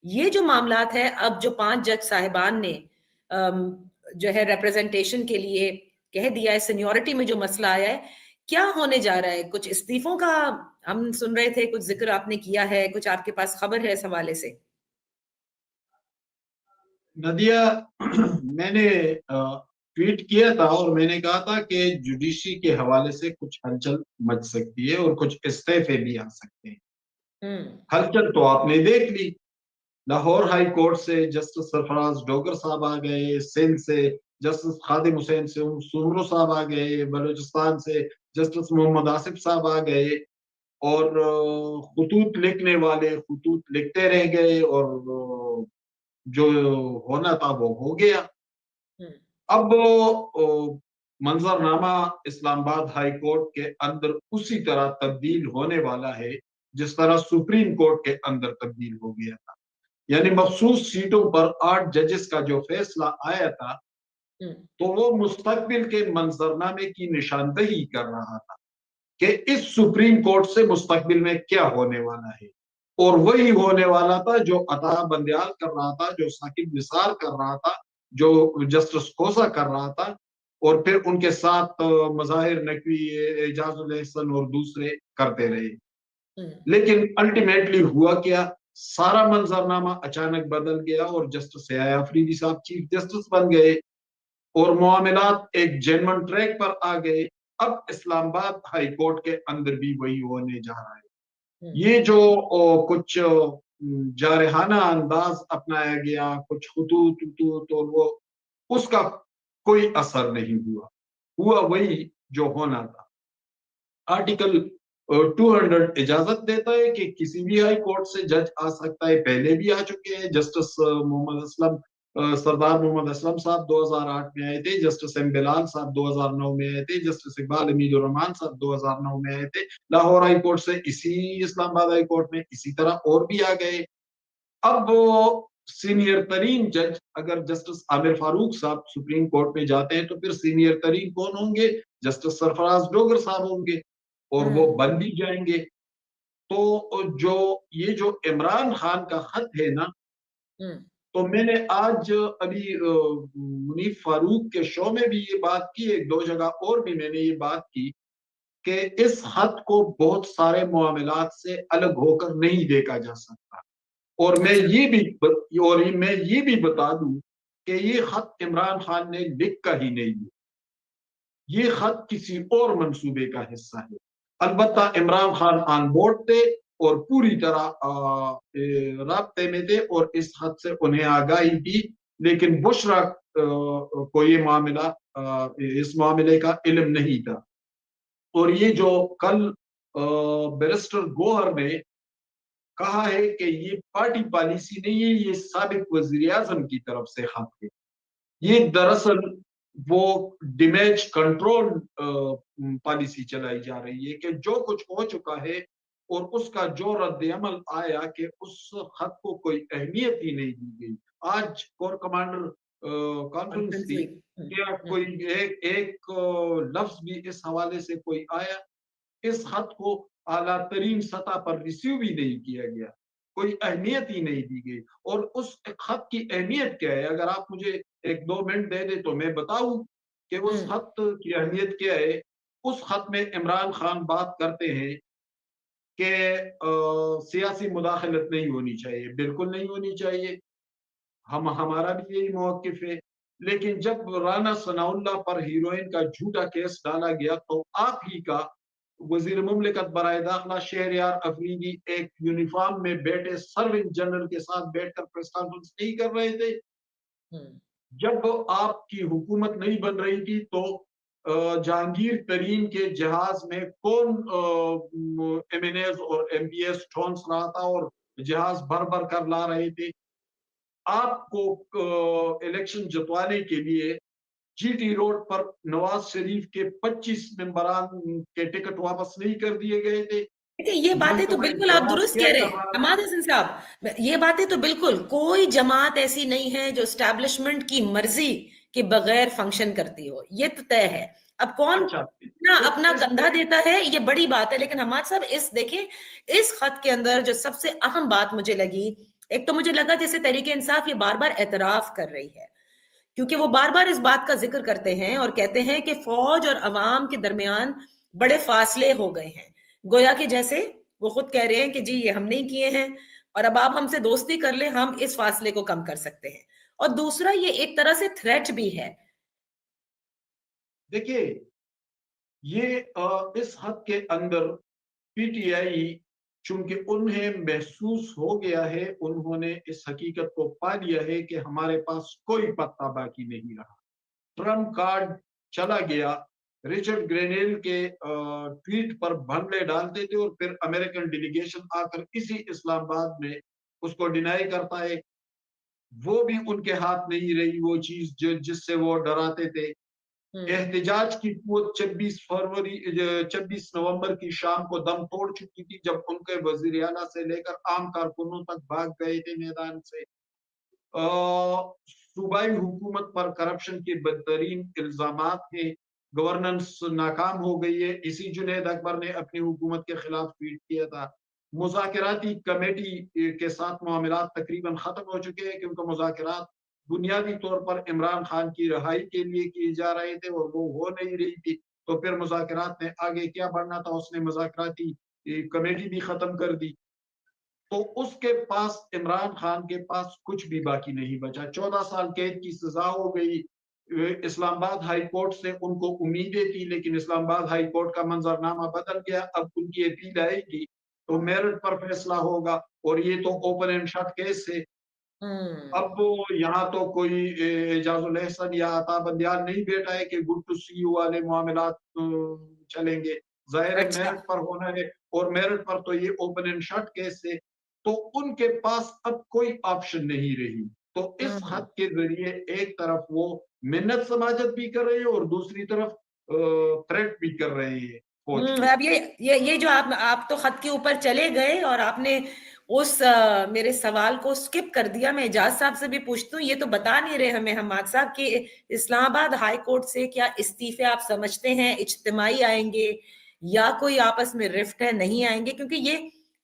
یہ جو معاملات ہے، اب جو 5 جج صاحبان نے جو ہے ریپریزنٹیشن کے لیے کہہ دیا ہے، سینیورٹی میں جو مسئلہ آیا ہے، کیا ہونے جا رہا ہے؟ کچھ استعفوں کا ہم سن رہے تھے، کچھ ذکر آپ نے کیا ہے، کچھ آپ کے پاس خبر ہے اس حوالے سے؟ نادیہ، میں نے ٹویٹ کیا تھا اور میں نے کہا تھا کہ جوڈیشری کے حوالے سے کچھ ہلچل مچ سکتی ہے اور کچھ استعفے بھی آ سکتے ہیں۔ ہلچل تو آپ نے دیکھ لی، لاہور ہائی کورٹ سے جسٹس سرفراز ڈوگر صاحب آ گئے، سندھ سے جسٹس خادم حسین سومرو صاحب آ گئے، بلوچستان سے جسٹس محمد آصف صاحب آ گئے، اور خطوط لکھنے والے خطوط لکھتے رہ گئے، اور جو ہونا تھا وہ ہو گیا۔ اب منظرنامہ اسلام آباد ہائی کورٹ کے اندر اسی طرح تبدیل ہونے والا ہے جس طرح سپریم کورٹ کے اندر تبدیل ہو گیا تھا، یعنی مخصوص سیٹوں پر 8 ججز کا جو فیصلہ آیا تھا تو وہ مستقبل کے منظرنامے کی نشاندہی کر رہا تھا کہ اس سپریم کورٹ سے مستقبل میں کیا ہونے والا ہے، اور وہی ہونے والا تھا جو عطا بندیال کر رہا تھا، جو ثاقب نثار کر رہا تھا، جو جسٹس کھوسا کر رہا تھا، اور پھر ان کے ساتھ مظاہر نقوی، اعجاز الاحسن اور دوسرے کرتے رہے۔ لیکن الٹیمیٹلی ہوا کیا، سارا منظرنامہ اچانک بدل گیا اور جسٹس یحییٰ آفریدی صاحب چیف جسٹس بن گئے اور معاملات ایک جینون ٹریک پر آ گئے۔ اب اسلام آباد ہائی کورٹ کے اندر بھی وہی ہونے جا رہا ہے۔ یہ جو کچھ جارحانہ انداز اپنایا گیا، کچھ خطوط اور وہ، اس کا کوئی اثر نہیں ہوا وہی جو ہونا تھا۔ آرٹیکل 200 اجازت دیتا ہے کہ کسی بھی ہائی کورٹ سے جج آ سکتا ہے، پہلے بھی آ چکے ہیں۔ جسٹس سردار محمد اسلم صاحب 2008 میں آئے تھے، جسٹس ایم بلال صاحب 2009 میں آئے تھے، جسٹس اقبال حمید الرحمان صاحب 2009 میں آئے تھے لاہور ہائی کورٹ سے، اسی اسلام آباد ہائی کورٹ میں اسی طرح اور بھی آ گئے۔ اب وہ سینئر ترین جج اگر جسٹس عامر فاروق صاحب سپریم کورٹ میں جاتے ہیں تو پھر سینئر ترین کون ہوں گے؟ جسٹس سرفراز ڈوگر صاحب ہوں گے، اور وہ بن بھی جائیں گے۔ تو یہ جو عمران خان کا خط ہے نا، تو میں نے آج ابھی منیف فاروق کے شو میں بھی یہ بات کی، ایک دو جگہ اور بھی میں نے یہ بات کی کہ اس خط کو بہت سارے معاملات سے الگ ہو کر نہیں دیکھا جا سکتا، اور میں یہ بھی بتا دوں کہ یہ خط عمران خان نے لکھا ہی نہیں ہے، یہ خط کسی اور منصوبے کا حصہ ہے۔ البتہ عمران خان آن بورڈ تھے اور پوری طرح رابطے میں تھے اور اس خط سے انہیں آگاہی دی، لیکن بشرا کو یہ معاملہ، اس معاملے کا علم نہیں تھا۔ اور یہ جو کل بیرسٹر گوہر نے کہا ہے کہ یہ پارٹی پالیسی نہیں ہے، یہ سابق وزیر اعظم کی طرف سے خط ہے، یہ دراصل وہ ڈیمیج کنٹرول پالیسی چلائی جا رہی ہے کہ جو کچھ ہو چکا ہے اور اس کا جو رد عمل آیا کہ اس خط کو کوئی اہمیت ہی نہیں دی گئی۔ آج کور کمانڈر کانفرنس تھی، کیا کوئی ایک لفظ بھی اس حوالے سے کوئی آیا؟ اس خط کو اعلیٰ ترین سطح پر ریسیو بھی نہیں کیا گیا، کوئی اہمیت ہی نہیں دی گئی۔ اور اس خط کی اہمیت کیا ہے؟ اگر آپ مجھے 1-2 منٹ دے دے تو میں بتاؤں کہ اس خط کی اہمیت کیا ہے۔ اس خط میں عمران خان بات کرتے ہیں کہ سیاسی مداخلت نہیں ہونی چاہیے، بالکل نہیں ہونی چاہیے، ہمارا بھی یہی موقف ہے۔ لیکن جب رانا ثناء اللہ پر ہیروئن کا جھوٹا کیس ڈالا گیا تو آپ ہی کا وزیر مملکت برائے داخلہ شہریار افریدی ایک یونیفارم میں بیٹھے سرونٹ جنرل کے ساتھ بیٹھ کر پریس کانفرنس نہیں کر رہے تھے؟ جب آپ کی حکومت نہیں بن رہی تھی تو جہانگیر ترین کے جہاز میں کون ایم این ایز اور ایم پی ایس ٹھونس رہا تھا اور جہاز بھر بھر کر لا رہے تھے؟ آپ کو الیکشن جتوانے کے لیے جی ٹی روڈ پر نواز شریف کے 25 ممبران کے ٹکٹ واپس نہیں کر دیے گئے تھے۔ یہ باتیں تو بالکل آپ درست کہہ رہے ہیں حماد حسن صاحب، یہ باتیں تو بالکل، کوئی جماعت ایسی نہیں ہے جو اسٹیبلشمنٹ کی مرضی کے بغیر فنکشن کرتی ہو، یہ تو طے ہے۔ اب کون اپنا کندھا دیتا ہے یہ بڑی بات ہے، لیکن حماد صاحب دیکھیں اس خط کے اندر جو سب سے اہم بات مجھے لگی ایک تو مجھے لگا جیسے تحریک انصاف یہ بار بار اعتراف کر رہی ہے، کیونکہ وہ بار بار اس بات کا ذکر کرتے ہیں اور کہتے ہیں کہ فوج اور عوام کے درمیان بڑے فاصلے ہو گئے ہیں، گویا کہ جیسے وہ خود کہہ رہے ہیں کہ جی یہ ہم نہیں کیے ہیں، اور اب آپ ہم سے دوستی کر لیں، ہم اس فاصلے کو کم کر سکتے ہیں۔ اور دوسرا یہ ایک طرح سے تھریٹ بھی ہے۔ دیکھیے یہ اس حد کے اندر پی ٹی آئی، چونکہ انہیں محسوس ہو گیا ہے، انہوں نے اس حقیقت کو پا لیا ہے کہ ہمارے پاس کوئی پتہ باقی نہیں رہا، ٹرمپ کارڈ چلا گیا۔ رچرڈ گرینیل کے ٹویٹ پر بھنڈے ڈالتے تھے اور پھر امریکن ڈیلیگیشن آ کر اسی اسلام آباد میں اس کو ڈینائی کرتا ہے، وہ بھی ان کے ہاتھ نہیں رہی وہ چیز جس سے وہ ڈراتے تھے۔ احتجاج کی قوت 26 نومبر کی شام کو دم توڑ چکی تھی، جب ان کے وزیر اعلیٰ سے لے کر عام کارکنوں تک بھاگ گئے تھے میدان سے۔ صوبائی حکومت پر کرپشن کے بدترین الزامات ہیں، گورننس ناکام ہو گئی ہے۔ اسی جنید اکبر نے اپنی حکومت کے خلاف ٹویٹ کیا تھا۔ مذاکراتی کمیٹی کے ساتھ معاملات تقریباً ختم ہو چکے ہیں، کیونکہ مذاکرات بنیادی طور پر عمران خان کی رہائی کے لیے کیے جا رہے تھے اور وہ ہو نہیں رہی تھی، تو پھر مذاکرات میں آگے کیا بڑھنا تھا، اس نے مذاکراتی کمیٹی بھی ختم کر دی۔ تو اس کے پاس، عمران خان کے پاس کچھ بھی باقی نہیں بچا۔ 14 سال قید کی سزا ہو گئی۔ اسلام آباد ہائی کورٹ سے ان کو امیدیں تھی، لیکن اسلام آباد ہائی کورٹ کا منظرنامہ بدل گیا۔ اب ان کی اپیل آئے گی تو میرٹ پر فیصلہ ہوگا، اور یہ تو اوپن اینڈ شٹ کیس ہے۔ اب یہاں تو کوئی اعجاز الاحسن یا عطا بندیال نہیں بیٹھا ہے کہ گڈ ٹو سی یو والے معاملات چلیں گے، ظاہر ہے میرٹ پر ہونا ہے، اور میرٹ پر تو یہ اوپن اینڈ شٹ کیس ہے، تو ان کے پاس اب کوئی آپشن نہیں رہی۔ تو اس حد کے ذریعے ایک طرف وہ منت سماجت بھی کر رہے ہیں اور دوسری طرف تھریٹ بھی کر رہے ہیں۔ اب یہ جو آپ تو خط کے اوپر چلے گئے اور آپ نے اس میرے سوال کو سکپ کر دیا۔ میں اعجاز صاحب سے بھی پوچھتا ہوں، یہ تو بتا نہیں رہے ہمیں حماد صاحب کہ اسلام آباد ہائی کورٹ سے کیا استعفے آپ سمجھتے ہیں اجتماعی آئیں گے یا کوئی آپس میں رفٹ ہے، نہیں آئیں گے؟ کیونکہ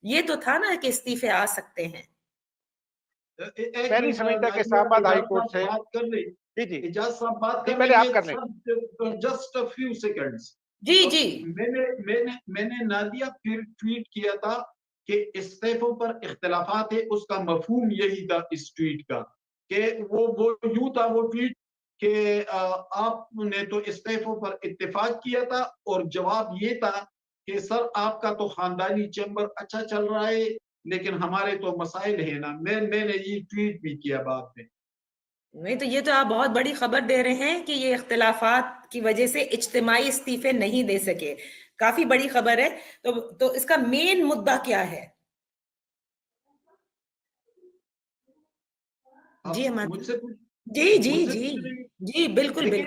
یہ تو تھا نا کہ استعفے آ سکتے ہیں۔ میں نہیں سمجھتا کہ اسلام آباد ہائی کورٹ سے اجاز صاحب بات کر پہلے آپ کر لیں۔ Just a few seconds. جی میں نے نادیہ پھر ٹویٹ کیا تھا کہ استعفوں پر اختلافات ہے، اس کا مفہوم یہی تھا اس ٹویٹ کا، کہ وہ یوں تھا وہ ٹویٹ کہ آپ نے تو استعفوں پر اتفاق کیا تھا، اور جواب یہ تھا کہ سر آپ کا تو خاندانی چیمبر اچھا چل رہا ہے، لیکن ہمارے تو مسائل ہیں نا۔ میں نے یہ ٹویٹ بھی کیا بعد میں۔ نہیں تو یہ تو آپ بہت بڑی خبر دے رہے ہیں کہ یہ اختلافات کی وجہ سے اجتماعی استعفے نہیں دے سکے، کافی بڑی خبر ہے۔ تو اس کا مین مدعا کیا ہے؟ جی مجھ سے جی بالکل بالکل۔